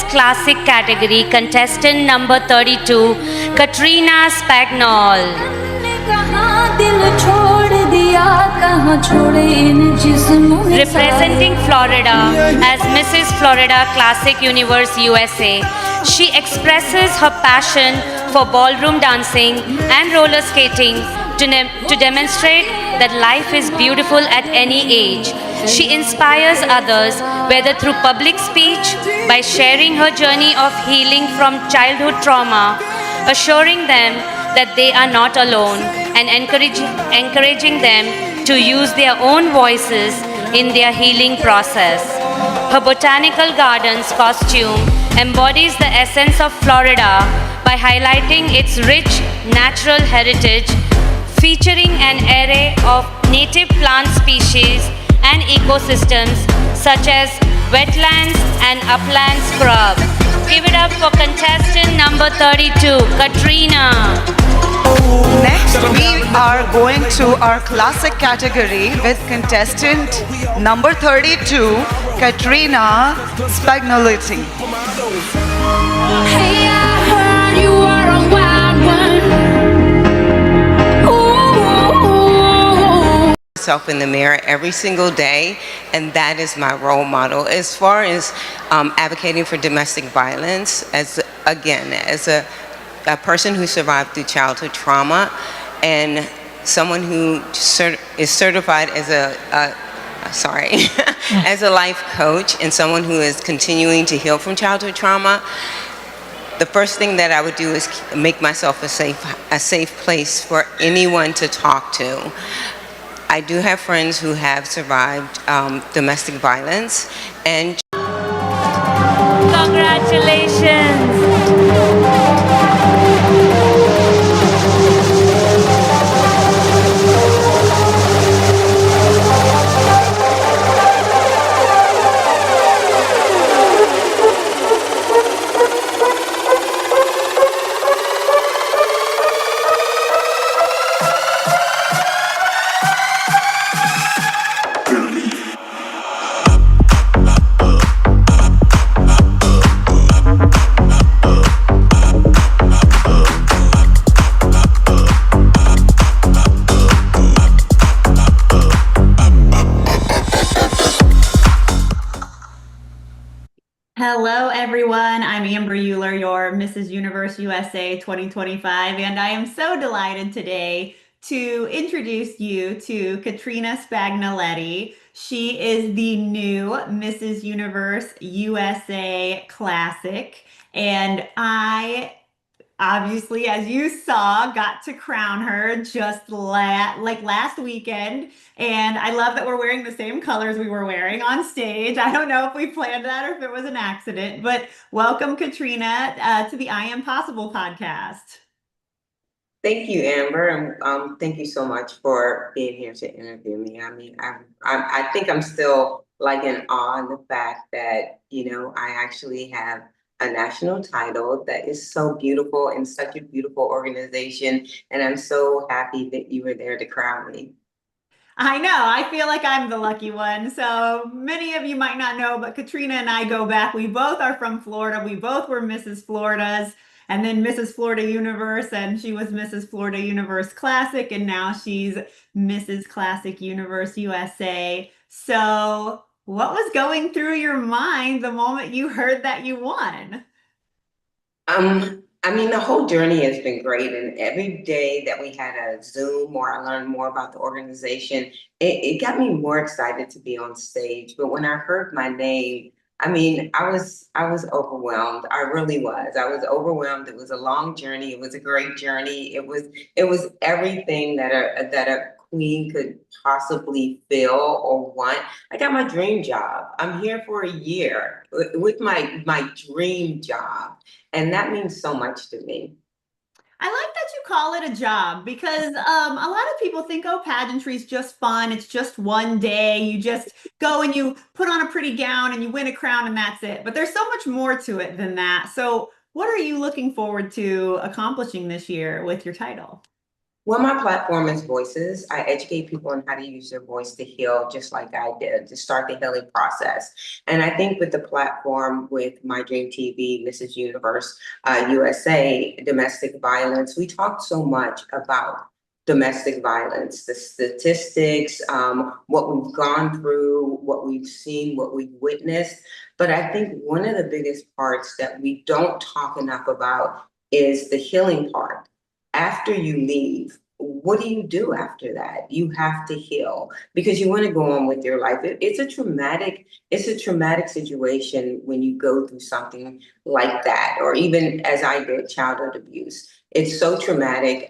Classic category, contestant number 32, Katrina Spagnol. Representing Florida as Mrs. Florida Classic Universe USA, she expresses her passion for ballroom dancing and roller skating to demonstrate that life is beautiful at any age. She inspires others, whether through public speech, by sharing her journey of healing from childhood trauma, assuring them that they are not alone, and encouraging them to use their own voices in their healing process. Her botanical gardens costume embodies the essence of Florida by highlighting its rich natural heritage, featuring an array of native plant species and ecosystems such as wetlands and upland scrub. Give it up for contestant number 32, Katrina. Next, we are going to our classic category with contestant number 32, Katrina Spagnoletti. Hey, I heard you are a wild one. Ooh. Myself in the mirror every single day, and that is my role model. As far as advocating for domestic violence, as a person who survived through childhood trauma, and someone who is certified as as a life coach, and someone who is continuing to heal from childhood trauma, the first thing that I would do is make myself a safe place for anyone to talk to. I do have friends who have survived domestic violence, and Congratulations. Hello, everyone. I'm Amber Uhler, your Mrs. Universe USA 2025, and I am so delighted today to introduce you to Katrina Spagnoletti. She is the new Mrs. Universe USA Classic, and I obviously, as you saw, got to crown her just last weekend. And I love that we're wearing the same colors we were wearing on stage. I don't know if we planned that or if it was an accident, but welcome, Katrina, to the I Am Possible podcast. thank you, Amber, and thank you so much for being here to interview me. I mean, I think I'm still like in awe in the fact that I actually have a national title that is so beautiful and such a beautiful organization, and I'm so happy that you were there to crown me. I know. I feel like I'm the lucky one. So many of you might not know, but Katrina and I go back. We both are from Florida. We both were Mrs. Floridas and then Mrs. Florida Universe, and she was Mrs. Florida Universe Classic, and now she's Mrs. Classic Universe USA. So what was going through your mind the moment you heard that you won? I mean, the whole journey has been great, and every day that we had a Zoom or I learned more about the organization, it got me more excited to be on stage. But when I heard my name, I mean, I was overwhelmed. I really was. I was overwhelmed. It was a long journey. It was a great journey. It was everything that a queen could possibly feel or want. I got my dream job. I'm here for a year with my dream job. And that means so much to me. I like that you call it a job because a lot of people think, oh, pageantry is just fun. It's just one day. You just go and you put on a pretty gown and you win a crown and that's it. But there's so much more to it than that. So what are you looking forward to accomplishing this year with your title? Well, my platform is voices. I educate people on how to use their voice to heal, just like I did, to start the healing process. And I think with the platform, with My Dream TV, Mrs. Universe, USA, domestic violence, we talked so much about domestic violence, the statistics, what we've gone through, what we've seen, what we've witnessed. But I think one of the biggest parts that we don't talk enough about is the healing part. After you leave, what do you do after that? You have to heal because you want to go on with your life. It's a traumatic situation when you go through something like that, or even as I did, childhood abuse. It's so traumatic.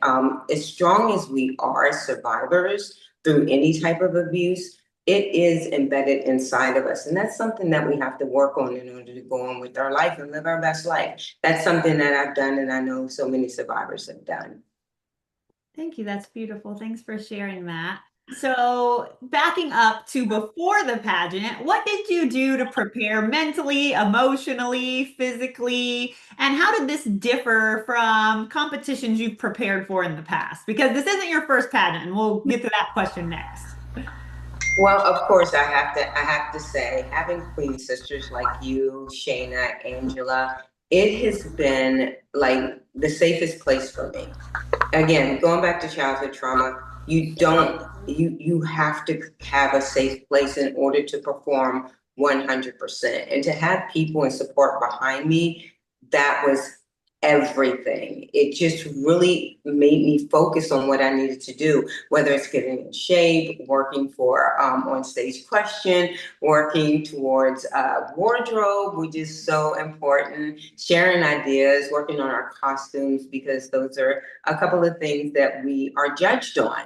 As strong as we are survivors through any type of abuse, it is embedded inside of us. And that's something that we have to work on in order to go on with our life and live our best life. That's something that I've done, and I know so many survivors have done. Thank you. That's beautiful. Thanks for sharing that. So, backing up to before the pageant, what did you do to prepare mentally, emotionally, physically? And how did this differ from competitions you've prepared for in the past? Because this isn't your first pageant, and we'll get to that question next. Well, of course, I have to say, having queen sisters like you, Shayna, Angela, it has been like the safest place for me. Again, going back to childhood trauma, you have to have a safe place in order to perform 100%. And to have people and support behind me, that was everything. It just really made me focus on what I needed to do, whether it's getting in shape, working for on stage question, working towards wardrobe, which is so important, sharing ideas, working on our costumes, because those are a couple of things that we are judged on.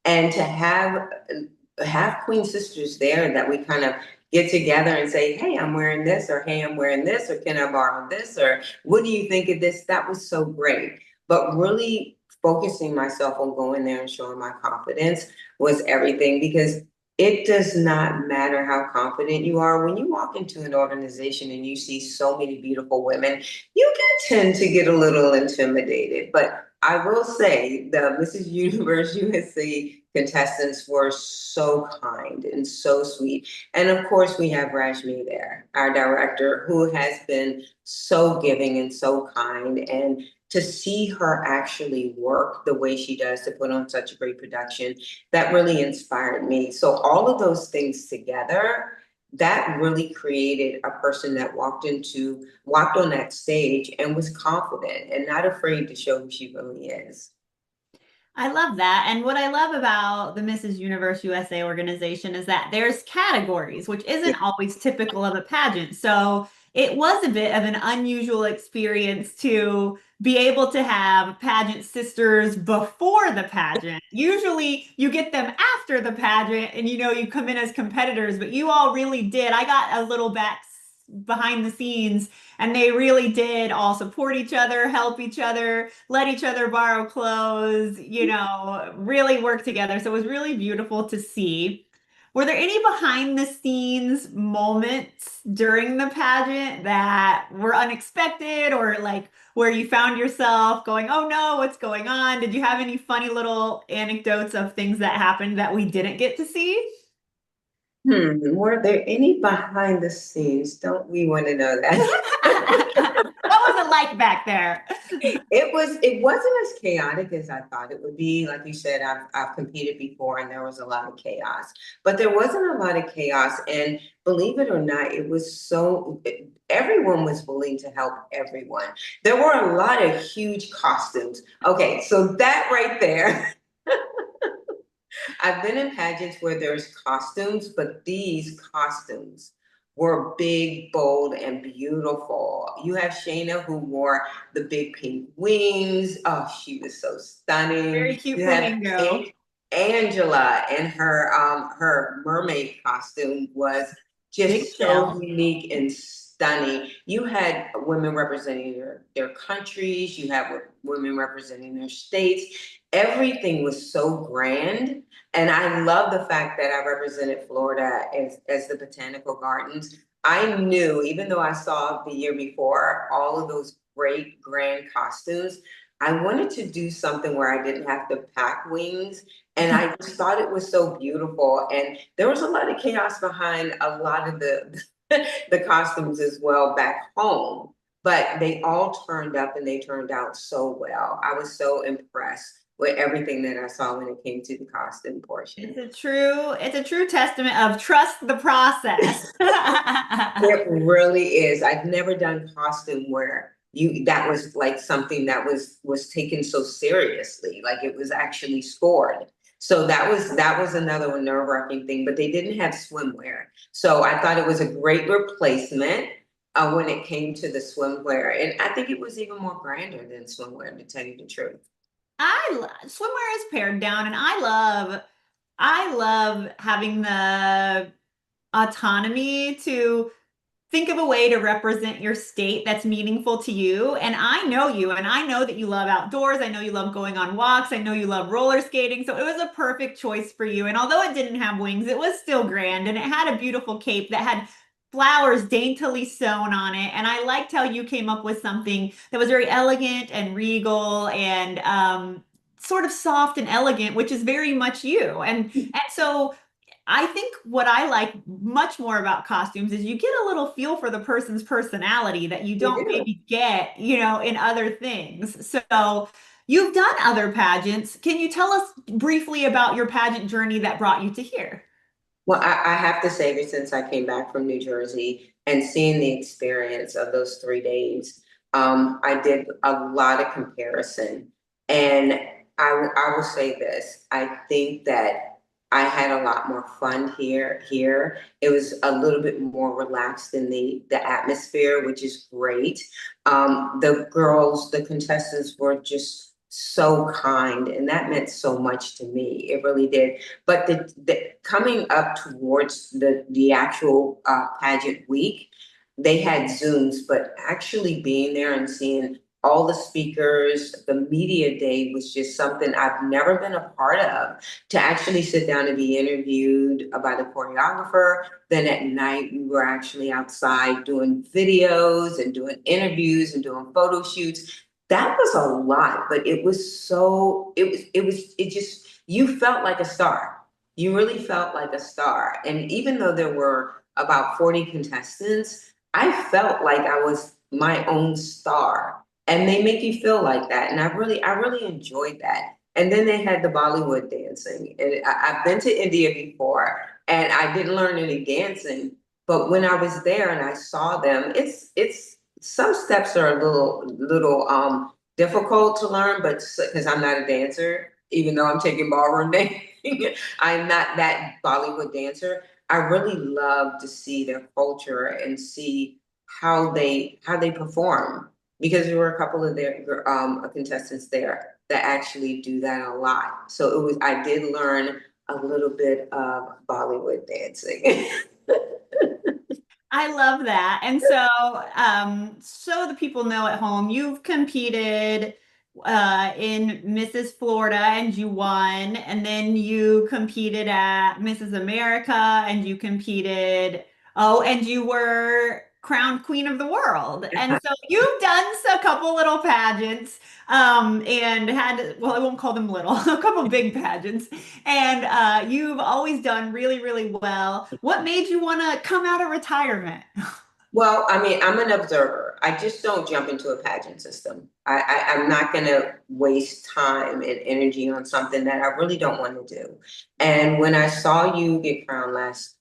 And to have queen sisters there that we kind of get together and say, hey, I'm wearing this, or hey, I'm wearing this, or can I borrow this, or what do you think of this? That was so great. But really focusing myself on going there and showing my confidence was everything, because it does not matter how confident you are. When you walk into an organization and you see so many beautiful women, you can tend to get a little intimidated. But I will say the Mrs. Universe USA contestants were so kind and so sweet. And of course, we have Rajmi there, our director, who has been so giving and so kind. And to see her actually work the way she does to put on such a great production, that really inspired me. So all of those things together, that really created a person that walked on that stage and was confident and not afraid to show who she really is. I love that. And what I love about the Mrs. Universe USA organization is that there's categories, which isn't always typical of a pageant. So it was a bit of an unusual experience to be able to have pageant sisters before the pageant. Usually you get them after the pageant and you come in as competitors, but you all really did. I got a little back behind the scenes and they really did all support each other, help each other, let each other borrow clothes, really work together. So it was really beautiful to see. Were there any behind the scenes moments during the pageant that were unexpected or like where you found yourself going, oh no, what's going on? Did you have any funny little anecdotes of things that happened that we didn't get to see? Were there any behind the scenes? Don't we want to know that? What was it like back there? It wasn't as chaotic as I thought it would be. Like you said, I've competed before and there was a lot of chaos. But there wasn't a lot of chaos. And believe it or not, everyone was willing to help everyone. There were a lot of huge costumes. Okay, so that right there. I've been in pageants where there's costumes, but these costumes were big, bold, and beautiful. You have Shayna, who wore the big pink wings. Oh, she was so Very stunning. cute You have flamingo. Angela, and her mermaid costume was Big just so shell. unique and stunning. You had women representing their countries. You had women representing their states. Everything was so grand. And I love the fact that I represented Florida as the Botanical Gardens. I knew, even though I saw the year before all of those great grand costumes, I wanted to do something where I didn't have to pack wings. And I just thought it was so beautiful. And there was a lot of chaos behind a lot of the the costumes as well back home. But they all turned up and they turned out so well. I was so impressed with everything that I saw when it came to the costume portion. It's a true testament of trust the process. It really is. I've never done costume where you that was like something that was taken so seriously, like it was actually scored. So that was another nerve-wracking thing, but they didn't have swimwear. So I thought it was a great replacement when it came to the swimwear. And I think it was even more grander than swimwear, to tell you the truth. Swimwear is pared down, and I love having the autonomy to think of a way to represent your state that's meaningful to you. And I know you, and I know that you love outdoors. I know you love going on walks. I know you love roller skating. So it was a perfect choice for you. And although it didn't have wings, it was still grand, and it had a beautiful cape that had flowers daintily sewn on it. And I liked how you came up with something that was very elegant and regal and sort of soft and elegant, which is very much you. And so I think what I like much more about costumes is you get a little feel for the person's personality that you You don't do. maybe get, in other things. So you've done other pageants. Can you tell us briefly about your pageant journey that brought you to here? Well, I have to say, ever since I came back from New Jersey and seeing the experience of those 3 days, I did a lot of comparison. And I will say this, I think that I had a lot more fun here. It was a little bit more relaxed in the atmosphere, which is great. The girls, the contestants were just so kind, and that meant so much to me. It really did. But the coming up towards the actual pageant week, they had Zooms, but actually being there and seeing all the speakers, the media day was just something I've never been a part of. To actually sit down and be interviewed by the choreographer, then at night we were actually outside doing videos and doing interviews and doing photo shoots. That was a lot, but it just, you felt like a star. You really felt like a star. And even though there were about 40 contestants, I felt like I was my own star. And they make you feel like that. And I really enjoyed that. And then they had the Bollywood dancing. And I've been to India before and I didn't learn any dancing. But when I was there and I saw them, it's some steps are a little difficult to learn, but because I'm not a dancer, even though I'm taking ballroom dancing, I'm not that Bollywood dancer. I really love to see their culture and see how they perform, because there were a couple of their contestants there that actually do that a lot. So I did learn a little bit of Bollywood dancing. I love that. And so the people know at home, you've competed in Mrs. Florida and you won, and then you competed at Mrs. America and you competed, oh, and you were crowned Queen of the World. And so you've done a couple little pageants and had, well, I won't call them little, a couple big pageants. And you've always done really, really well. What made you want to come out of retirement? Well, I mean, I'm an observer. I just don't jump into a pageant system. I'm not going to waste time and energy on something that I really don't want to do. And when I saw you get crowned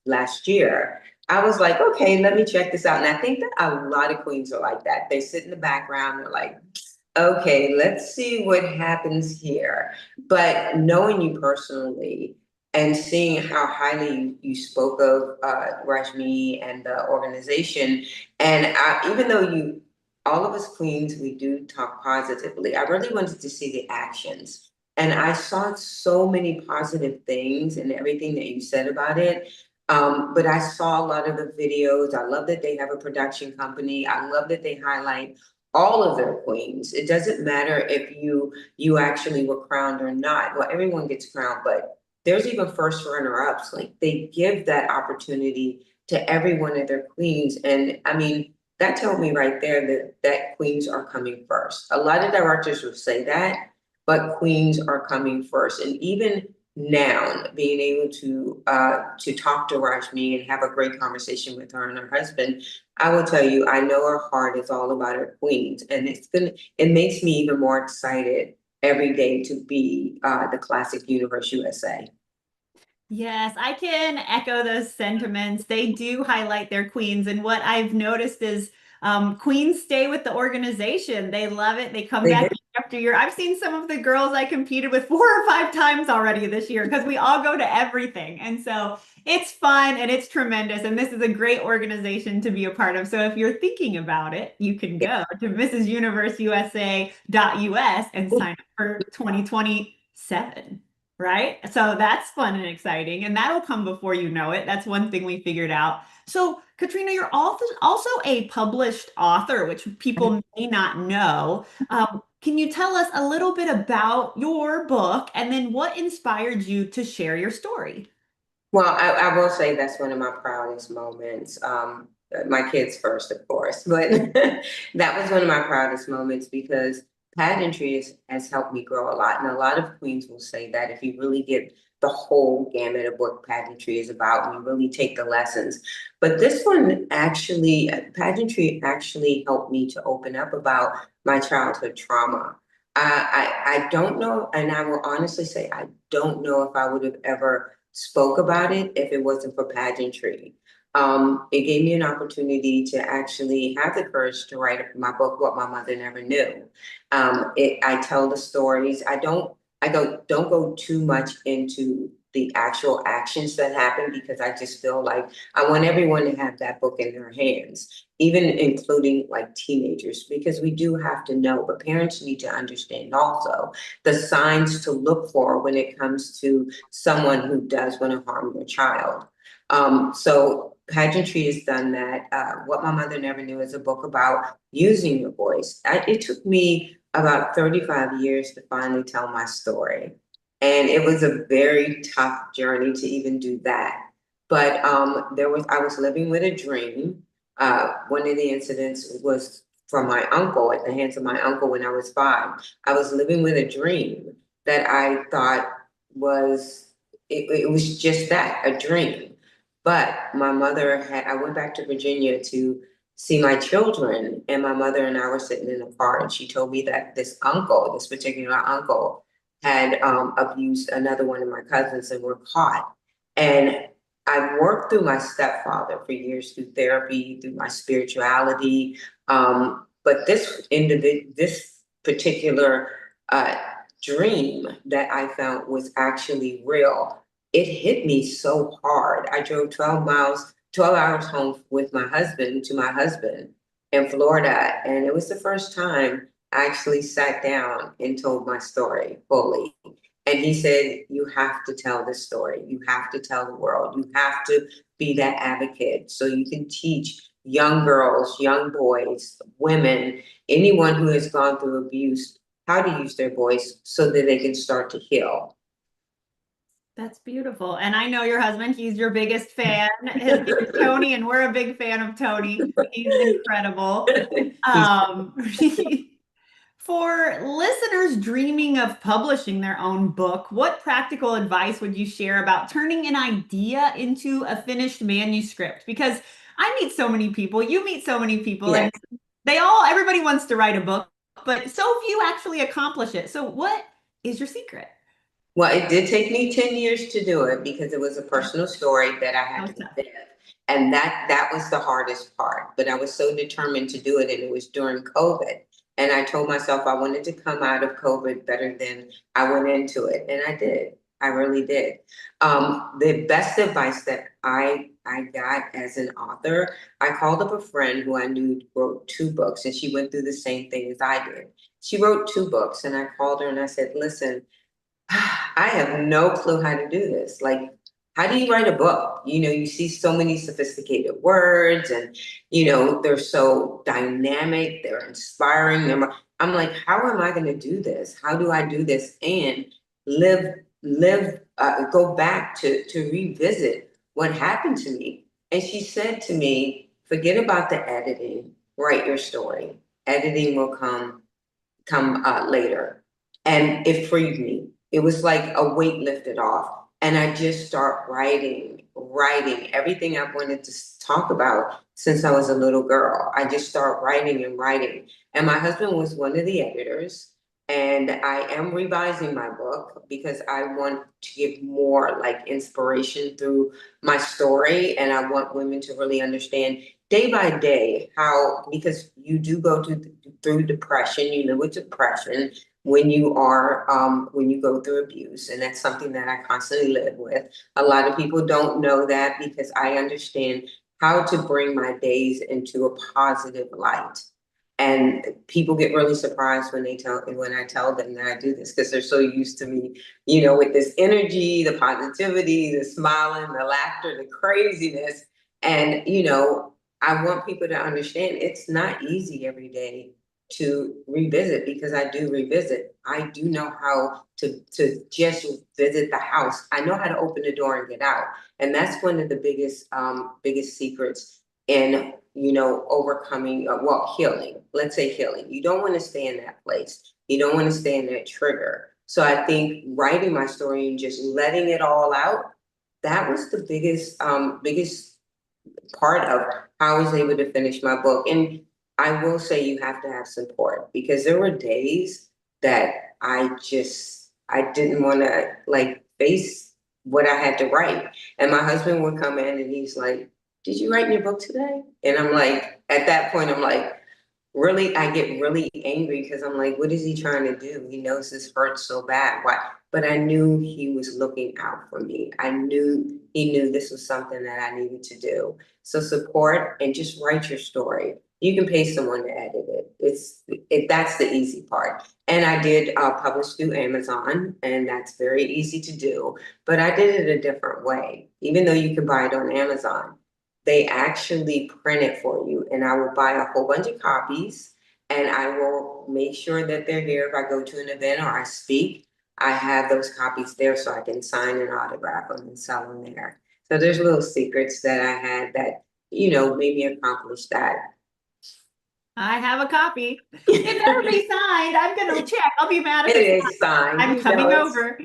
last year, I was like, okay, let me check this out. And I think that a lot of queens are like that. They sit in the background. They're like, okay, let's see what happens here. But knowing you personally and seeing how highly you spoke of Rashmi and the organization, and even though all of us queens, we do talk positively, I really wanted to see the actions. And I saw so many positive things and everything that you said about it. But I saw a lot of the videos. I love that they have a production company. I love that they highlight all of their queens. It doesn't matter if you actually were crowned or not. Well, everyone gets crowned, but there's even first runner-ups. Like they give that opportunity to every one of their queens. And I mean, that told me right there that queens are coming first. A lot of directors will say that, but queens are coming first. And even now, being able to talk to Rashmi and have a great conversation with her and her husband, I will tell you, I know her heart is all about her queens, and it makes me even more excited every day to be the Classic Universe USA. Yes, I can echo those sentiments. They do highlight their queens. And what I've noticed is queens stay with the organization. They love it. They come They back do. year after year. I've seen some of the girls I competed with 4 or 5 times already this year because we all go to everything. And so it's fun and it's tremendous. And this is a great organization to be a part of. So if you're thinking about it, you can go to mrsuniverseusa.us and sign up for 2027. Right? So that's fun and exciting, and that'll come before you know it. That's one thing we figured out. So, Katrina, you're also a published author, which people may not know. Can you tell us a little bit about your book and then what inspired you to share your story? Well, I will say that's one of my proudest moments. My kids first, of course, but that was one of my proudest moments because pageantry has helped me grow a lot. And a lot of queens will say that if you really get the whole gamut of what pageantry is about and you really take the lessons. But this one actually, pageantry actually helped me to open up about my childhood trauma. I don't know, and I will honestly say, I don't know if I would have ever spoke about it if it wasn't for pageantry. It gave me an opportunity to actually have the courage to write my book, What My Mother Never Knew. I tell the stories. I don't go too much into the actual actions that happen because I just feel like I want everyone to have that book in their hands, even including like teenagers, because we do have to know, but parents need to understand also the signs to look for when it comes to someone who does want to harm your child. So pageantry has done that. What My Mother Never Knew is a book about using your voice. It took me about 35 years to finally tell my story. And it was a very tough journey to even do that. But I was living with a dream. One of the incidents was from my uncle, at the hands of my uncle when I was 5. I was living with a dream that I thought it was just that, a dream. But I went back to Virginia to see my children, and my mother and I were sitting in the car, and she told me that this particular uncle, had abused another one of my cousins and were caught. And I worked through my stepfather for years through therapy, through my spirituality. But this particular dream that I found was actually real. It hit me so hard. I drove 12 hours home with my husband to my husband in Florida. And it was the first time I actually sat down and told my story fully. And he said, "You have to tell this story. You have to tell the world. You have to be that advocate so you can teach young girls, young boys, women, anyone who has gone through abuse, how to use their voice so that they can start to heal." That's beautiful. And I know your husband, he's your biggest fan. His name is Tony, and we're a big fan of Tony. He's incredible. Um, for listeners dreaming of publishing their own book, what practical advice would you share about turning an idea into a finished manuscript? Because I meet so many people, you meet so many people, Yes. and everybody wants to write a book, but so few actually accomplish it. So what is your secret? Well, it did take me 10 years to do it because it was a personal story that I That had was to tough. live. And that was the hardest part. But I was so determined to do it, and it was during COVID. And I told myself I wanted to come out of COVID better than I went into it. And I did. I really did. The best advice that I got as an author, I called up a friend who I knew wrote 2 books, and she went through the same thing as I did. She wrote 2 books, and I called her and I said, "Listen, I have no clue how to do this. Like, how do you write a book? You see so many sophisticated words and, they're so dynamic, they're inspiring. I'm like, how am I going to do this? How do I do this and go back to revisit what happened to me?" And she said to me, "Forget about the editing. write your story. Editing will come later. And it freed me. It was like a weight lifted off. And I just start writing everything I wanted to talk about since I was a little girl. I just start writing and writing. And my husband was one of the editors. And I am revising my book because I want to give more like inspiration through my story. And I want women to really understand day by day how, because you do go through depression, you live with depression when you are when you go through abuse, and that's something that I constantly live with. A lot of people don't know that because I understand how to bring my days into a positive light. And people get really surprised when I tell them that I do this because they're so used to me, with this energy, the positivity, the smiling, the laughter, the craziness. And I want people to understand it's not easy every day to revisit, because I do revisit. I do know how to just visit the house. I know how to open the door and get out. And that's one of the biggest secrets in, overcoming, healing. Let's say healing. You don't want to stay in that place. You don't want to stay in that trigger. So I think writing my story and just letting it all out, that was the biggest part of how I was able to finish my book. And I will say you have to have support, because there were days that I didn't want to like face what I had to write. And my husband would come in and he's like, "Did you write in your book today?" And I'm like, at that point, I'm like, really, I get really angry because I'm like, what is he trying to do? He knows this hurts so bad. Why? But I knew he was looking out for me. I knew he knew this was something that I needed to do. So support and just write your story. You can pay someone to edit it. That's the easy part. And I did publish through Amazon, and that's very easy to do. But I did it a different way. Even though you can buy it on Amazon, they actually print it for you, and I will buy a whole bunch of copies, and I will make sure that they're here. If I go to an event or I speak, I have those copies there so I can sign and autograph them and sell them there. So there's little secrets that I had that, made me accomplish that. I have a copy. It better be signed. I'm gonna check. I'll be mad if It it's is signed. I'm coming over.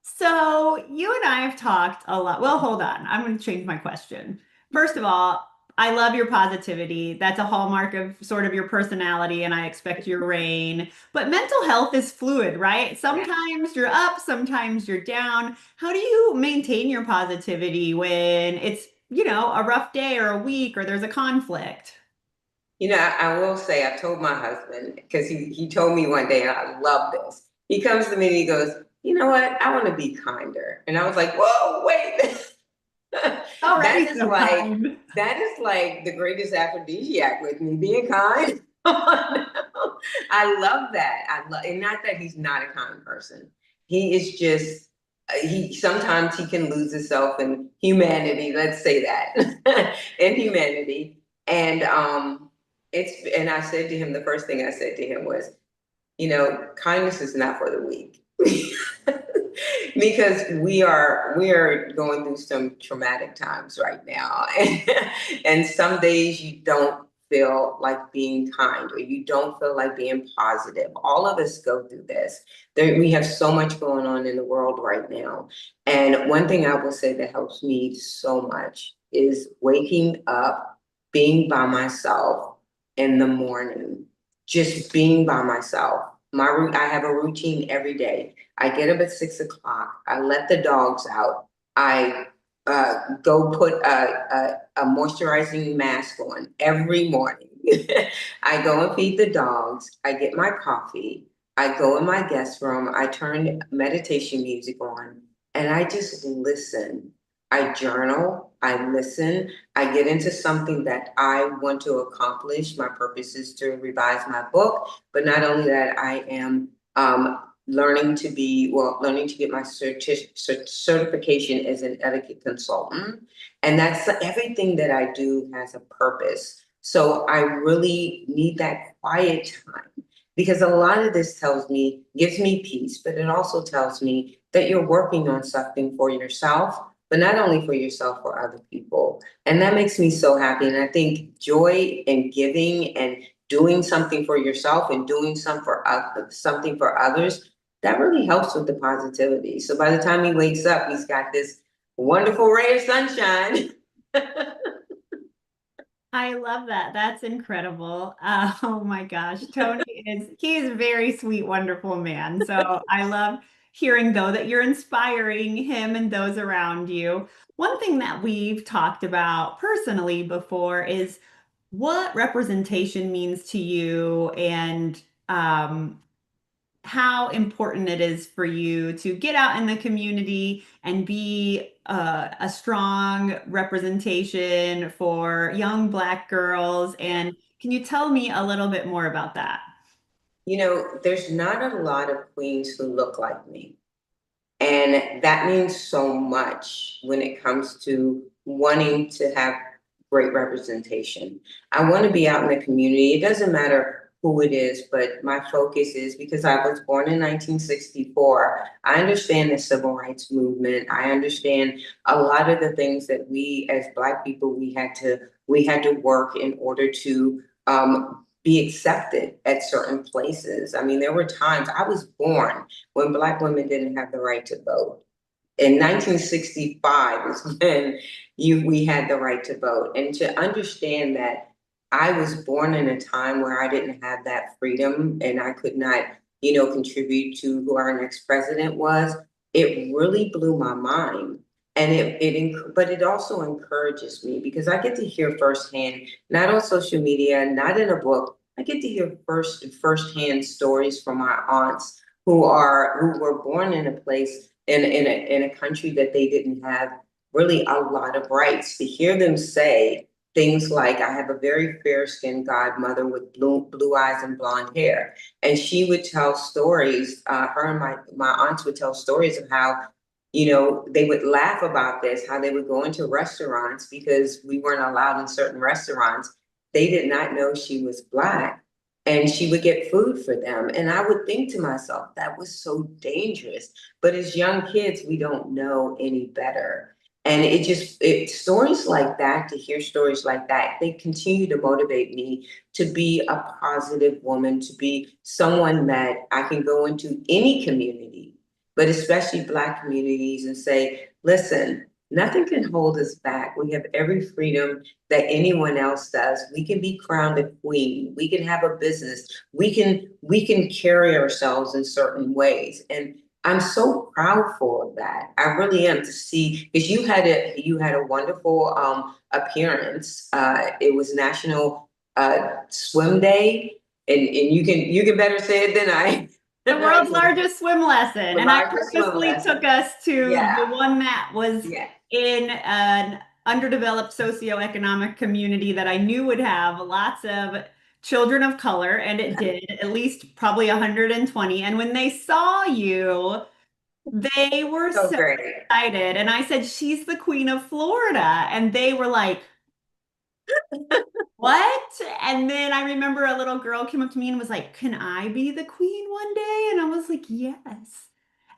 So you and I have talked a lot. Well, hold on. I'm going to change my question. First of all, I love your positivity. That's a hallmark of sort of your personality, and I expect your reign. But mental health is fluid, right? Sometimes you're up, sometimes you're down. How do you maintain your positivity when it's, a rough day or a week or there's a conflict? I will say, I told my husband, because he told me one day, and I love this. He comes to me and he goes, "You know what? I want to be kinder." And I was like, "Whoa, wait." Already That is so like kind. that is like the greatest aphrodisiac with me, being kind. I love that. And not that he's not a kind person. He is just he sometimes he can lose himself in humanity. Let's say that in humanity. And I said to him, the first thing I said to him was, kindness is not for the weak. Because we are going through some traumatic times right now. And some days you don't feel like being kind, or you don't feel like being positive. All of us go through this. We have so much going on in the world right now. And one thing I will say that helps me so much is waking up, being by myself in the morning, just being by myself. I have a routine every day. I get up at 6 o'clock. I let the dogs out. I go put a moisturizing mask on every morning. I go and feed the dogs. I get my coffee. I go in my guest room. I turn meditation music on, and I just listen. I journal. I listen. I get into something that I want to accomplish. My purpose is to revise my book, but not only that, I am learning to get my certification as an etiquette consultant. And that's everything that I do has a purpose. So I really need that quiet time, because a lot of this gives me peace, but it also tells me that you're working on something for yourself, but not only for yourself, for other people. And that makes me so happy. And I think joy and giving and doing something for yourself and doing something for others, that really helps with the positivity. So by the time he wakes up, he's got this wonderful ray of sunshine. I love that. That's incredible. Oh my gosh. He's a very sweet, wonderful man. So I love hearing though that you're inspiring him and those around you. One thing that we've talked about personally before is what representation means to you and how important it is for you to get out in the community and be a strong representation for young Black girls. And can you tell me a little bit more about that? There's not a lot of queens who look like me. And that means so much when it comes to wanting to have great representation. I want to be out in the community. It doesn't matter who it is, but my focus is because I was born in 1964. I understand the civil rights movement. I understand a lot of the things that we as Black people we had to work in order to be accepted at certain places. I mean, there were times I was born when Black women didn't have the right to vote. In 1965 is when we had the right to vote. And to understand that I was born in a time where I didn't have that freedom and I could not, contribute to who our next president was, it really blew my mind. And but it also encourages me because I get to hear firsthand, not on social media, not in a book. I get to hear firsthand stories from my aunts who were born in a place in a country that they didn't have really a lot of rights. To hear them say things like, I have a very fair skinned godmother with blue eyes and blonde hair. And she would tell stories, her and my aunts would tell stories of how, they would laugh about this, how they would go into restaurants because we weren't allowed in certain restaurants. They did not know she was Black and she would get food for them. And I would think to myself, that was so dangerous. But as young kids, we don't know any better. And stories like that, to hear stories like that, they continue to motivate me to be a positive woman, to be someone that I can go into any community, but especially Black communities and say, listen, nothing can hold us back. We have every freedom that anyone else does. We can be crowned a queen. We can have a business. We can carry ourselves in certain ways. And I'm so proudful of that. I really am, to see, because you had a wonderful appearance. It was National Swim Day, and you can better say it than I. The world's largest swim lesson. The And I largest swim purposely lesson. took us to Yeah. the one that was Yeah. in an underdeveloped socioeconomic community that I knew would have lots of children of color, and it did, at least probably 120. And when they saw you, they were So so great. excited. And I said, she's the Queen of Florida. And they were like, what? And then I remember a little girl came up to me and was like, can I be the queen one day? And I was like, yes.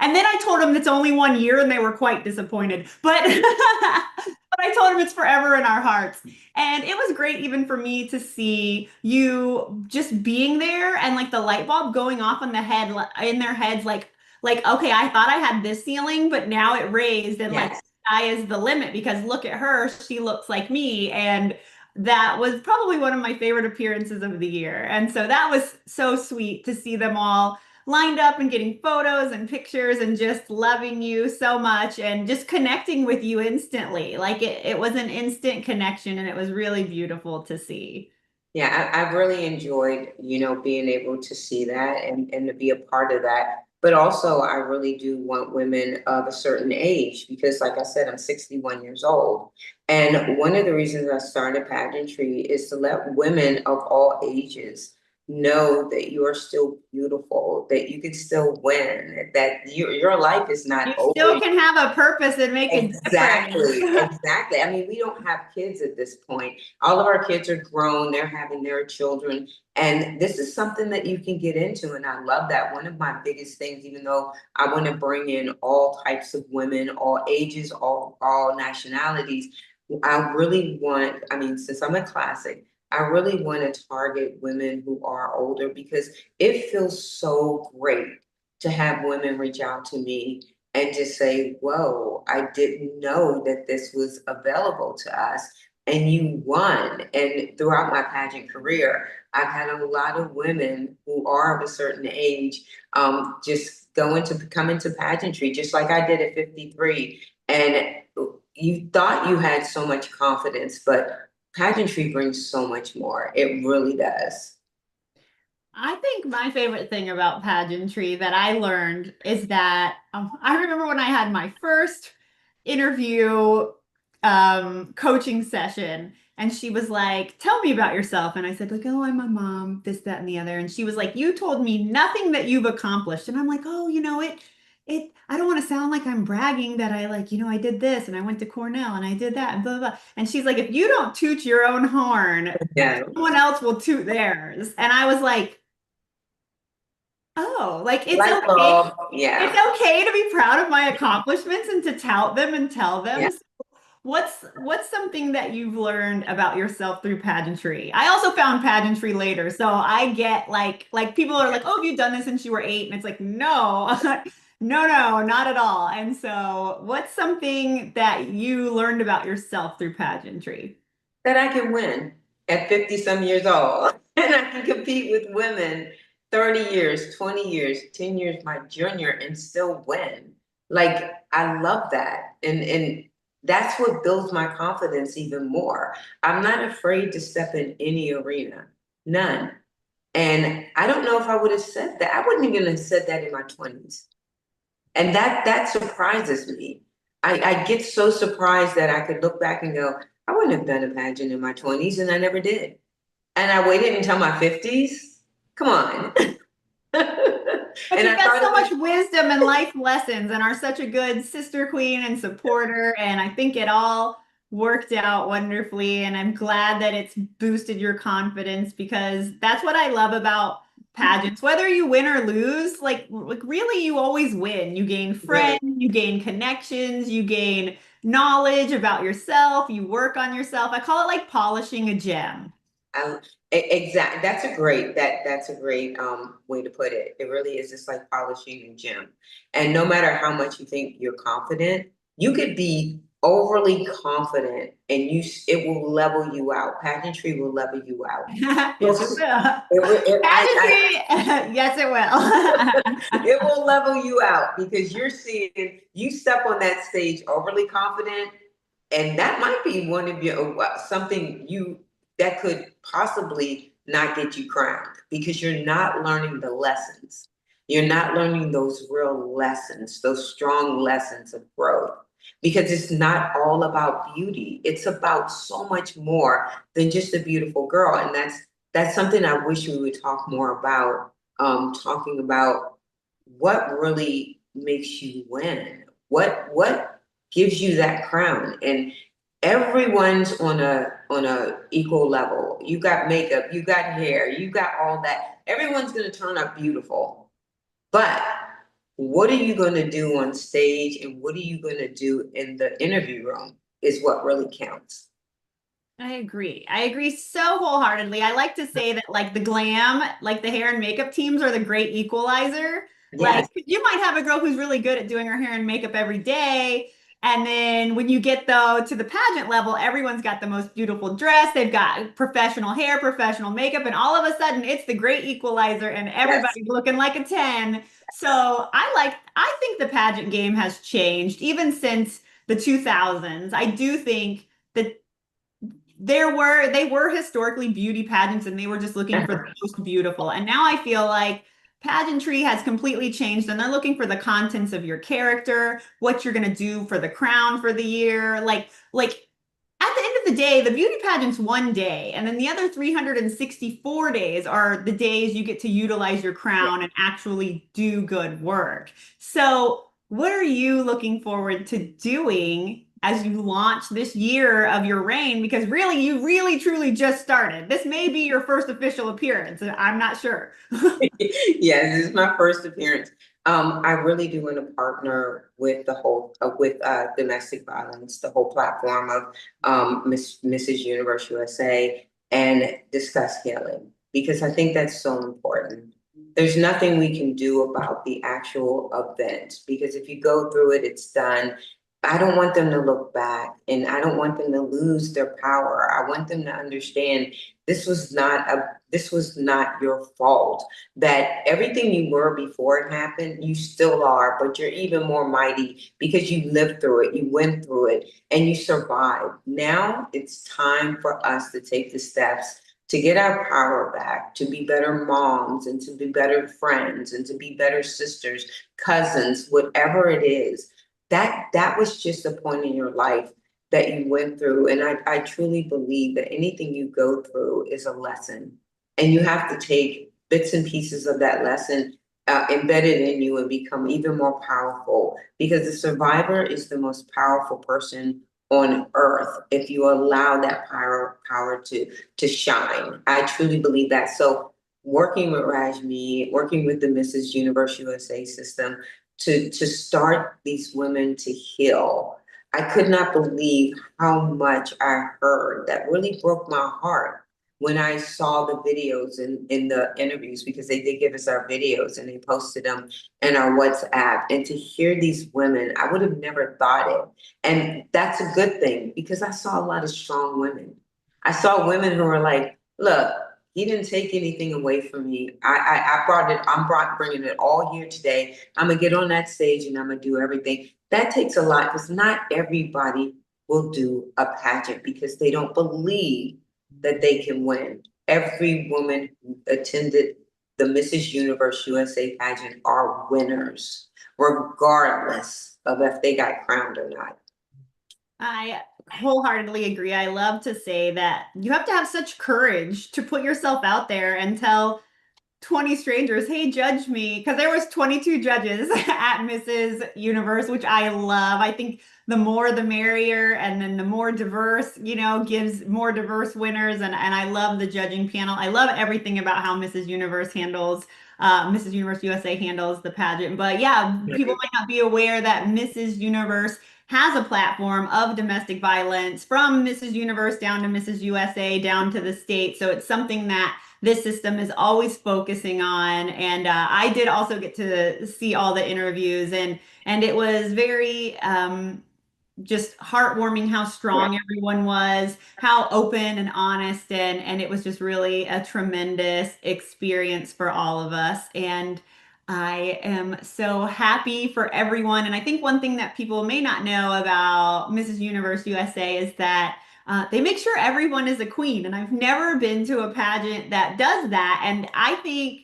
And then I told them it's only 1 year and they were quite disappointed. But but I told them it's forever in our hearts. And it was great even for me to see you just being there and like the light bulb going off in their heads like okay, I thought I had this ceiling, but now it raised and like Yes. sky is the limit because look at her, she looks like me. And that was probably one of my favorite appearances of the year. And so that was so sweet to see them all lined up and getting photos and pictures and just loving you so much and just connecting with you instantly. Like it was an instant connection and it was really beautiful to see. Yeah, I've really enjoyed, being able to see that and to be a part of that. But also, I really do want women of a certain age because, like I said, I'm 61 years old. And one of the reasons I started pageantry is to let women of all ages know that you are still beautiful, that you can still win, that your life is You not over. still can have a purpose and make a difference. Exactly, exactly. I mean, we don't have kids at this point. All of our kids are grown, they're having their children, and this is something that you can get into. And I love that. One of my biggest things, even though I want to bring in all types of women, all ages, all nationalities, I really want, I mean, since I'm a classic, I really want to target women who are older because it feels so great to have women reach out to me and just say, whoa, I didn't know that this was available to us. And you won. And throughout my pageant career, I've had a lot of women who are of a certain age just come into pageantry, just like I did at 53. And you thought you had so much confidence, but pageantry brings so much more. It really does. I think my favorite thing about pageantry that I learned is that I remember when I had my first interview coaching session, and she was like, "Tell me about yourself." And I said, like, "Oh, I'm a mom, this, that, and the other." And she was like, "You told me nothing that you've accomplished." And I'm like, "Oh, I don't want to sound like I'm bragging that I like, I did this and I went to Cornell and I did that and blah, blah, blah." And she's like, "If you don't toot your own horn, Yeah. someone else will toot theirs." And I was like, oh, like it's Light okay. bulb. Yeah. It's okay to be proud of my accomplishments and to tout them and tell them. Yeah. So what's something that you've learned about yourself through pageantry? I also found pageantry later, so I get like people are like, "Oh, have you done this since you were 8?" And it's like, no, no, not at all. And so, what's something that you learned about yourself through pageantry? That I can win at 50 some years old. And I can compete with women 30 years, 20 years, 10 years my junior and still win. Like I love that. And that's what builds my confidence even more. I'm not afraid to step in any arena. None. And I don't know if I would have said that. I wouldn't even have said that in my 20s. And that surprises me. I get so surprised that I could look back and go, I wouldn't have done a pageant in my 20s, and I never did. And I waited until my 50s. Come on. But And you've I got thought so it was, much wisdom and life lessons and are such a good sister queen and supporter. And I think it all worked out wonderfully. And I'm glad that it's boosted your confidence because that's what I love about pageants. Whether you win or lose, like really you always win. You gain friends, really. you gain connections, you gain knowledge about yourself, you work on yourself. I call it like polishing a gem. I, exactly. That's a great way to put it. It really is just like polishing a gem. And no matter how much you think you're confident, you could be overly confident and it will level you out. Pageantry will level you out. Yes, it will. I Pageantry, yes, it will. it will level you out because you're seeing you step on that stage overly confident, and that might be one of your something you that could possibly not get you crowned because you're not learning the lessons. You're not learning those real lessons, those strong lessons of growth. Because it's not all about beauty. It's about so much more than just a beautiful girl. And that's something I wish we would talk more about, talking about what really makes you win. What gives you that crown? And everyone's on a equal level. You got makeup, you got hair, you got all that. Everyone's gonna turn up beautiful. But what are you gonna do on stage and what are you gonna do in the interview room is what really counts. I agree. I agree so wholeheartedly. I like to say that like the glam, like the hair and makeup teams are the great equalizer. Like Yes, you might have a girl who's really good at doing her hair and makeup every day. And then when you get though to the pageant level, everyone's got the most beautiful dress. They've got professional hair, professional makeup, and all of a sudden it's the great equalizer and yes. everybody's looking like a 10. So I think the pageant game has changed even since the 2000s. I do think that they were historically beauty pageants and they were just looking for the most beautiful. And now I feel like pageantry has completely changed and they're looking for the contents of your character, what you're going to do for the crown for the year. Like at the end of the the day, the beauty pageant's one day, and then the other 364 days are the days you get to utilize your crown and actually do good work. So, what are you looking forward to doing as you launch this year of your reign? Because really, you really truly just started. This may be your first official appearance. I'm not sure. Yes, this is my first appearance. I really do want to partner with the whole with domestic violence, the whole platform of Mrs. Universe USA, and discuss healing because I think that's so important. There's nothing we can do about the actual event because if you go through it, it's done. I don't want them to look back and I don't want them to lose their power. I want them to understand this was not your fault. That everything you were before it happened, you still are, but you're even more mighty because you lived through it, you went through it, and you survived. Now it's time for us to take the steps to get our power back, to be better moms and to be better friends and to be better sisters, cousins, whatever it is. That was just a point in your life that you went through. And I truly believe that anything you go through is a lesson. And you have to take bits and pieces of that lesson, embed it in you and become even more powerful because the survivor is the most powerful person on earth if you allow that power to shine. I truly believe that. So working with Rajmi, working with the Mrs. Universe USA system to start these women to heal. I could not believe how much I heard that really broke my heart when I saw the videos in the interviews, because they did give us our videos and they posted them in our WhatsApp. And to hear these women, I would have never thought it. And that's a good thing because I saw a lot of strong women. I saw women who were like, look, he didn't take anything away from me. I brought it, bringing it all here today. I'm gonna get on that stage and I'm gonna do everything. That takes a lot because not everybody will do a pageant because they don't believe that they can win. Every woman who attended the Mrs. Universe USA pageant are winners, regardless of if they got crowned or not. I wholeheartedly agree. I love to say that you have to have such courage to put yourself out there and tell 20 strangers, hey, judge me, because there was 22 judges at Mrs. Universe, which I love. I think the more the merrier, and then the more diverse, gives more diverse winners. And I love the judging panel. I love everything about how Mrs. Universe USA handles the pageant. But yeah, people might not be aware that Mrs. Universe has a platform of domestic violence from Mrs. Universe down to Mrs. USA down to the state. So it's something that this system is always focusing on. And I did also get to see all the interviews, and it was very just heartwarming how strong everyone was, how open and honest, and it was just really a tremendous experience for all of us. And I am so happy for everyone. And I think one thing that people may not know about Mrs. Universe USA is that they make sure everyone is a queen. And I've never been to a pageant that does that. And I think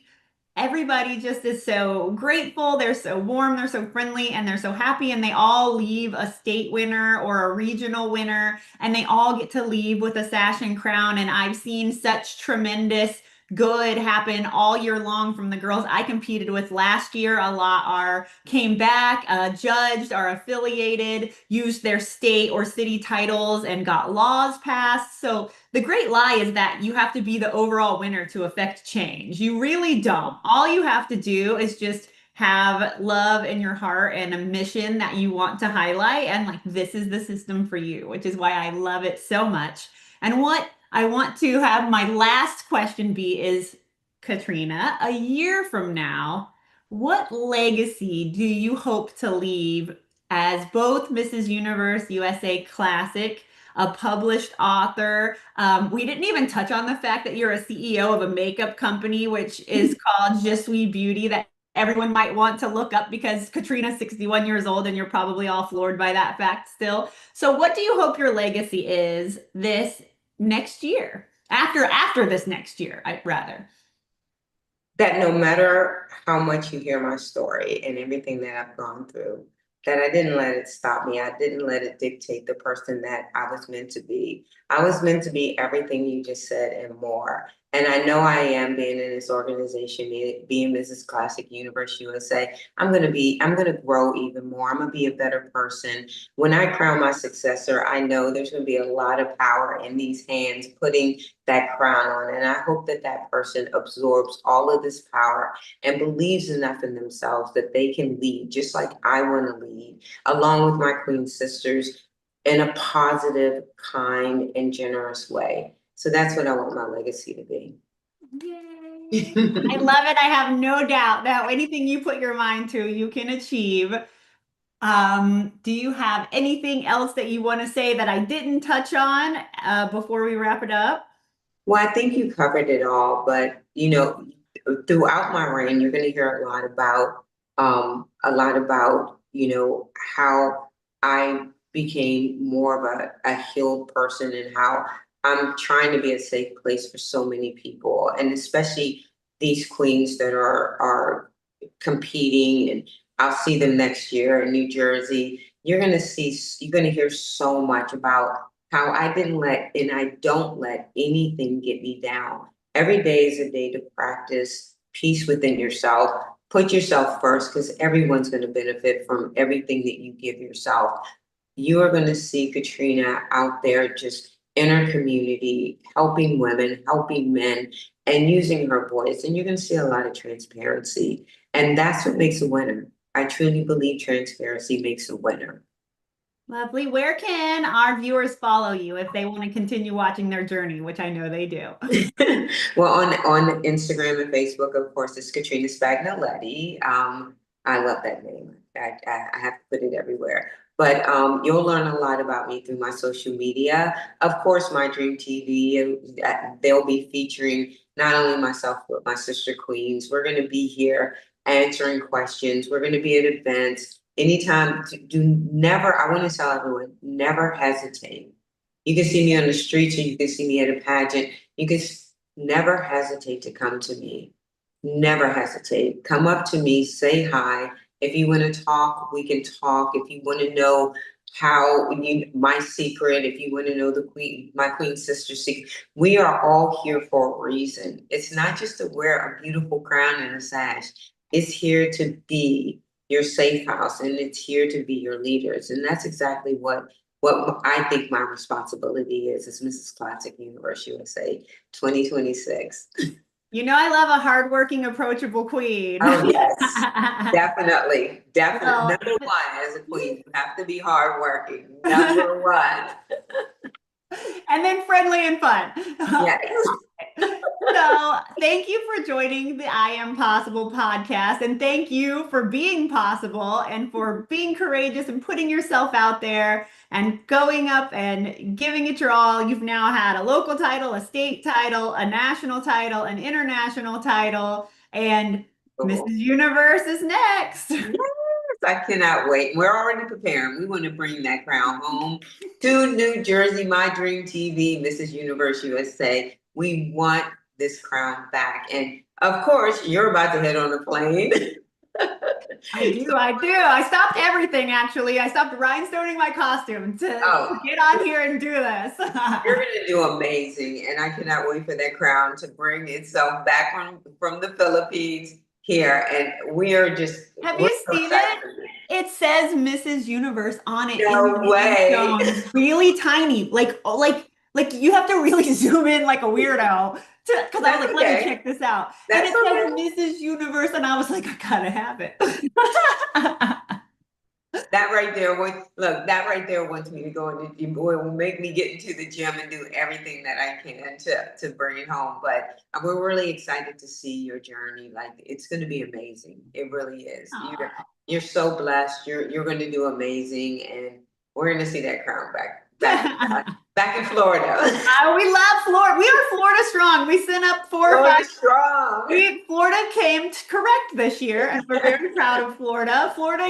everybody just is so grateful. They're so warm, they're so friendly, and they're so happy. And they all leave a state winner or a regional winner, and they all get to leave with a sash and crown. And I've seen such tremendous good happen all year long from the girls I competed with last year. A lot came back, judged, are affiliated, used their state or city titles, and got laws passed. So the great lie is that you have to be the overall winner to affect change. You really don't. All you have to do is just have love in your heart and a mission that you want to highlight. And like, this is the system for you, which is why I love it so much. And what I want to have my last question be is, Katrina, a year from now, what legacy do you hope to leave as both Mrs. Universe USA Classic, a published author? We didn't even touch on the fact that you're a CEO of a makeup company, which is called Je Suis Beauty, that everyone might want to look up because Katrina's 61 years old and you're probably all floored by that fact still. So what do you hope your legacy is this next year? After this next year, rather. That no matter how much you hear my story and everything that I've gone through, that I didn't let it stop me. I didn't let it dictate the person that I was meant to be. I was meant to be everything you just said and more. And I know I am being in this organization, being Mrs. Classic Universe USA. I'm gonna grow even more. I'm gonna be a better person. When I crown my successor, I know there's gonna be a lot of power in these hands putting that crown on. And I hope that that person absorbs all of this power and believes enough in themselves that they can lead just like I want to lead, along with my queen sisters, in a positive, kind, and generous way. So that's what I want my legacy to be. Yay. I love it. I have no doubt that anything you put your mind to, you can achieve. Do you have anything else that you want to say that I didn't touch on before we wrap it up? Well, I think you covered it all, but throughout my reign, you're going to hear a lot about, how I became more of a healed person and how I'm trying to be a safe place for so many people, and especially these queens that are competing, and I'll see them next year in New Jersey. You're going to hear so much about how I didn't let and I don't let anything get me down. Every day is a day to practice peace within yourself. Put yourself first because everyone's going to benefit from everything that you give yourself. You are going to see Katrina out there just in her community, helping women, helping men, and using her voice. And you're going to see a lot of transparency. And that's what makes a winner. I truly believe transparency makes a winner. Lovely. Where can our viewers follow you if they want to continue watching their journey, which I know they do? Well, on Instagram and Facebook, of course, it's Katrina Spagnoletti. I love that name. I have to put it everywhere. But you'll learn a lot about me through my social media. Of course, my Dream TV, they'll be featuring not only myself, but my sister queens. We're going to be here answering questions. We're going to be at events. Anytime, I want to tell everyone, never hesitate. You can see me on the streets or you can see me at a pageant. You can never hesitate to come to me. Never hesitate. Come up to me, say hi. If you want to talk, we can talk. If you want to know my secret, if you want to know my queen sister secret, we are all here for a reason. It's not just to wear a beautiful crown and a sash. It's here to be your safe house and it's here to be your leaders. And that's exactly what I think my responsibility is as Mrs. Classic Universe USA 2026. You know, I love a hardworking, approachable queen. Oh, yes, definitely. Well, Number one, as a queen, you have to be hardworking. Number one. and then friendly and fun. Yes. So, thank you for joining the I Am Possible podcast. And thank you for being possible and for being courageous and putting yourself out there and going up and giving it your all. You've now had a local title, a state title, a national title, an international title, and Mrs. Universe is next. Yes, I cannot wait. We're already preparing. We want to bring that crown home to New Jersey, my Dream TV, Mrs. Universe USA. We want this crown back. And of course, you're about to head on a plane. I do. I stopped everything, actually. I stopped rhinestoning my costume to get on here and do this. You're going to do amazing. And I cannot wait for that crown to bring itself back from the Philippines here. And we are just. Have you seen it? It says Mrs. Universe on it. No way. Really tiny. Like you have to really zoom in like a weirdo. Because I was like, let me check this out. And it says Mrs. Universe, and I was like, I gotta have it. That right there wants me to go into the gym. Boy, it will make me get into the gym and do everything that I can to bring it home. But we're really excited to see your journey. Like, it's going to be amazing. It really is. You're so blessed. You're going to do amazing, and we're going to see that crown back in Florida. We love Florida. We are Florida strong. We sent up 4 or 5. Strong. Florida came correct this year, and we're very proud of Florida. Florida,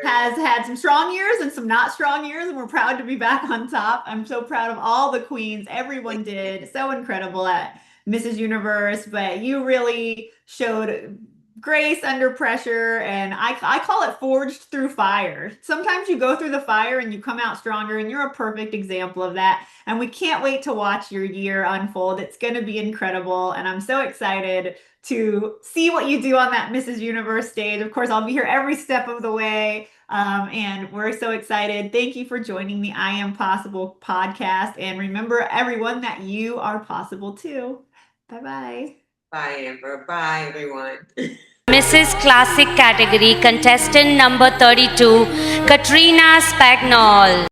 has had some strong years and some not strong years, and we're proud to be back on top. I'm so proud of all the queens. Everyone did so incredible at Mrs. Universe, but you really showed grace under pressure, and I call it forged through fire. Sometimes you go through the fire and you come out stronger, and you're a perfect example of that. And we can't wait to watch your year unfold. It's going to be incredible, and I'm so excited to see what you do on that Mrs. Universe stage. Of course, I'll be here every step of the way. And we're so excited. Thank you for joining the I Am Possible podcast. And remember, everyone, that you are possible too. Bye bye. Bye, Amber. Bye, everyone. Mrs. Classic category contestant number 32, Katrina Spagnol.